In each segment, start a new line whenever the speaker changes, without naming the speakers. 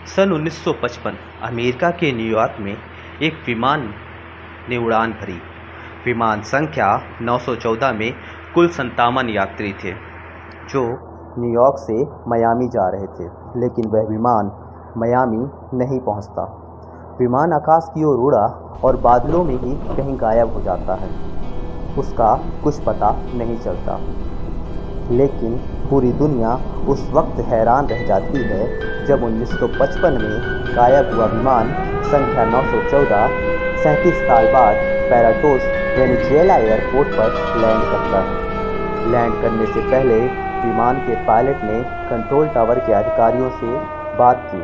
सन 1955 America के New York में एक विमान ने उड़ान भरी। विमान संख्या 914 में कुल 57 यात्री थे जो न्यूयॉर्क से मियामी जा रहे थे, लेकिन वह विमान मियामी नहीं पहुंचता। विमान आकाश की ओर उड़ा और बादलों में ही कहीं गायब हो जाता है। उसका कुछ पता नहीं चलता, लेकिन पूरी दुनिया उस वक्त हैरान रह जाती है जब 1955 में गायब हुआ विमान संख्या 914 37 साल बाद पैराटोस वेनेजुएला एयरपोर्ट पर लैंड करता है। लैंड करने से पहले विमान के पायलट ने कंट्रोल टावर के अधिकारियों से बात की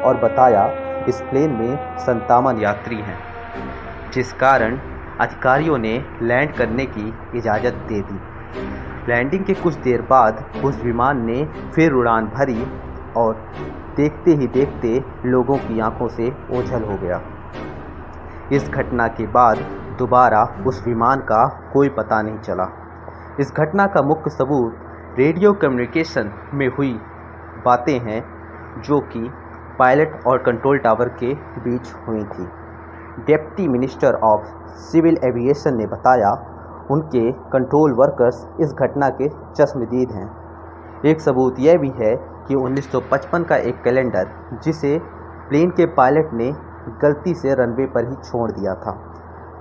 और बताया इस प्लेन में 57 यात्री हैं, जिस कारण अधिकारियों ने लैंड करने की इजाज़त दे दी। लैंडिंग के कुछ देर बाद उस विमान ने फिर उड़ान भरी और देखते ही देखते लोगों की आंखों से ओझल हो गया। इस घटना के बाद दोबारा उस विमान का कोई पता नहीं चला। इस घटना का मुख्य सबूत रेडियो कम्युनिकेशन में हुई बातें हैं, जो कि पायलट और कंट्रोल टावर के बीच हुई थी। Deputy minister of civil aviation ने बताया उनके कंट्रोल वर्कर्स इस घटना के चश्मदीद हैं। एक सबूत यह भी है कि 1955 का एक कैलेंडर, जिसे प्लेन के पायलट ने गलती से रनवे पर ही छोड़ दिया था।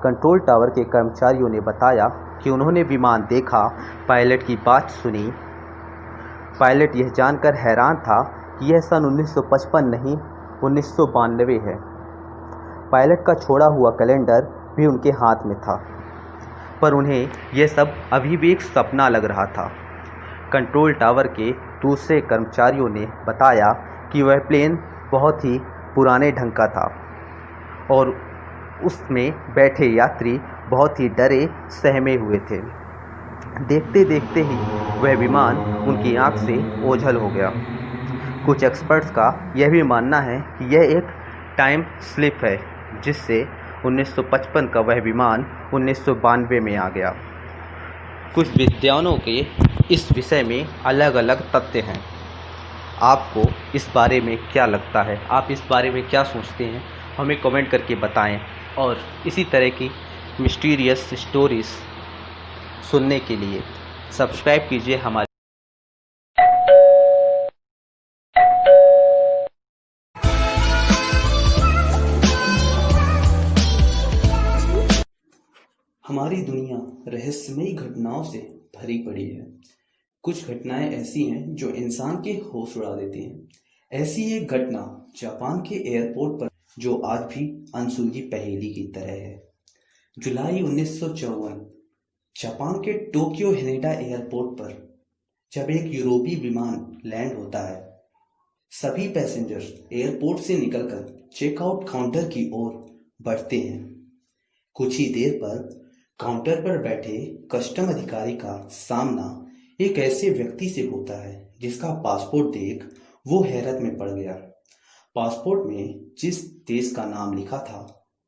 कंट्रोल टावर के कर्मचारियों ने बताया कि उन्होंने विमान देखा, पायलट की बात सुनी। पायलट यह जानकर हैरान था कि यह सन 1955 नहीं 1992 है। पायलट का छोड़ा हुआ कैलेंडर भी उनके हाथ में था, पर उन्हें यह सब अभी भी एक सपना लग रहा था। कंट्रोल टावर के दूसरे कर्मचारियों ने बताया कि वह प्लेन बहुत ही पुराने ढंग का था और उसमें बैठे यात्री बहुत ही डरे सहमे हुए थे। देखते देखते ही वह विमान उनकी आंख से ओझल हो गया। कुछ एक्सपर्ट्स का यह भी मानना है कि यह एक टाइम स्लिप है, जिससे 1955 का वह विमान 1992 में आ गया। कुछ विद्वानों के इस विषय में अलग अलग तथ्य हैं। आपको इस बारे में क्या लगता है? आप इस बारे में क्या सोचते हैं? हमें कमेंट करके बताएं और इसी तरह की मिस्टीरियस स्टोरीज सुनने के लिए सब्सक्राइब कीजिए हमारे।
हमारी दुनिया रहस्यमयी घटनाओं से भरी पड़ी है। कुछ घटनाएं ऐसी हैं जो इंसान के होश उड़ा देती हैं। ऐसी एक घटना जापान के एयरपोर्ट पर, जो आज भी अनसुलझी पहेली की तरह है। जुलाई 1954 जापान के टोक्यो हेनेडा एयरपोर्ट पर जब एक यूरोपीय विमान लैंड होता है, सभी पैसेंजर्स एयरपोर्ट से निकलकर चेकआउट काउंटर की ओर बढ़ते हैं। कुछ ही देर पर काउंटर पर बैठे कस्टम अधिकारी का सामना एक ऐसे व्यक्ति से होता है जिसका पासपोर्ट देख वो हैरत में पड़ गया। पासपोर्ट में जिस देश का नाम लिखा था,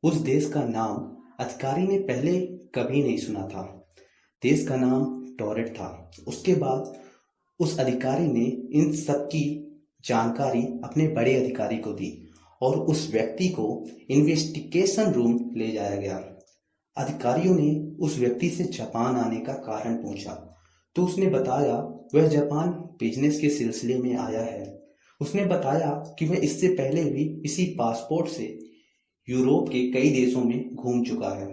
उस देश का नाम अधिकारी ने पहले कभी नहीं सुना था। देश का नाम टोरेट था। उसके बाद उस अधिकारी ने इन सब की जानकारी अपने बड़े अधिकारी को दी और उस व्यक्ति को इन्वेस्टिगेशन रूम ले जाया गया। अधिकारियों ने उस व्यक्ति से जापान आने का कारण पूछा, तो उसने बताया वह जापान बिजनेस के सिलसिले में आया है। उसने बताया कि वह इससे पहले भी इसी पासपोर्ट से यूरोप के कई देशों में घूम चुका है।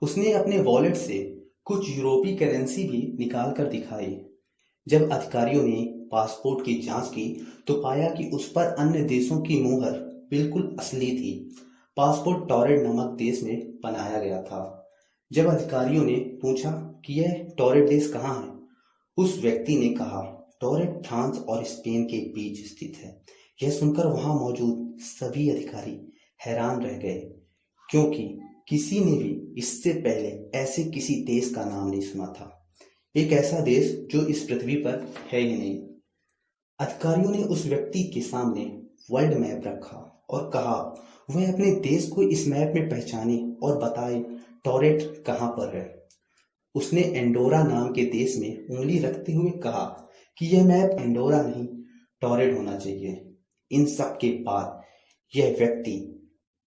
उसने अपने वॉलेट से कुछ यूरोपीय करेंसी भी निकाल कर दिखाई। जब अधिकारियों ने पासपोर्ट की जांच की तो पाया कि उस पर अन्य देशों की मुहर बिल्कुल असली थी। पासपोर्ट टोरेट नामक देश में बनाया गया था। जब अधिकारियों ने पूछा कि यह टोरेट देश कहाँ है, उस व्यक्ति ने कहा टोरेट फ्रांस और स्पेन के बीच स्थित है। यह सुनकर वहां मौजूद सभी अधिकारी हैरान रह गए, क्योंकि किसी ने भी इससे पहले ऐसे किसी देश का नाम नहीं सुना था। एक ऐसा देश जो इस पृथ्वी पर है ही नहीं। अधिकारियों ने उस व्यक्ति के सामने वर्ल्ड मैप रखा और कहा वह अपने देश को इस मैप में पहचाने और बताए टोरेट कहाँ पर है। उसने एंडोरा नाम के देश में उंगली रखते हुए कहा कि यह मैप एंडोरा नहीं टोरेट होना चाहिए। इन सब के बाद यह व्यक्ति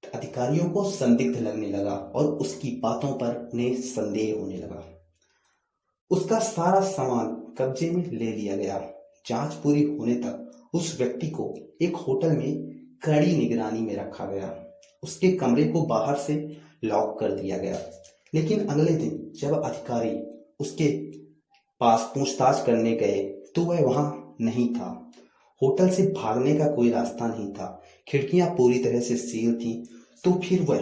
अधिकारियों को संदिग्ध लगने लगा और उसकी बातों पर उन्हें संदेह होने लगा। उसका सारा सामान कब्जे में ले लिया गया। जांच पूरी होने तक उस व्यक्ति को एक होटल में कड़ी निगरानी में रखा गया। उसके कमरे को बाहर से लॉक कर दिया गया। लेकिन अगले दिन जब अधिकारी उसके पास पूछताछ करने गए तो वह वहां नहीं था। होटल से भागने का कोई रास्ता नहीं था। खिड़कियां पूरी तरह से सील थी। तो फिर वह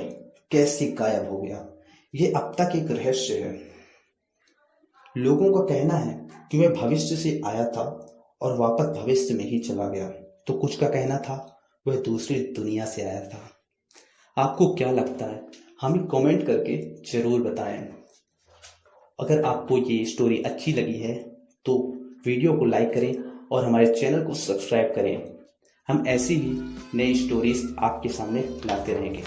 कैसे गायब हो गया, यह अब तक एक रहस्य है। लोगों का कहना है कि वह भविष्य से आया था और वापस भविष्य में ही चला गया। तो कुछ का कहना था वह दूसरी दुनिया से आया था। आपको क्या लगता है, हमें कमेंट करके जरूर बताएं। अगर आपको ये स्टोरी अच्छी लगी है तो वीडियो को लाइक करें और हमारे चैनल को सब्सक्राइब करें। हम ऐसी ही नई स्टोरीज आपके सामने लाते रहेंगे।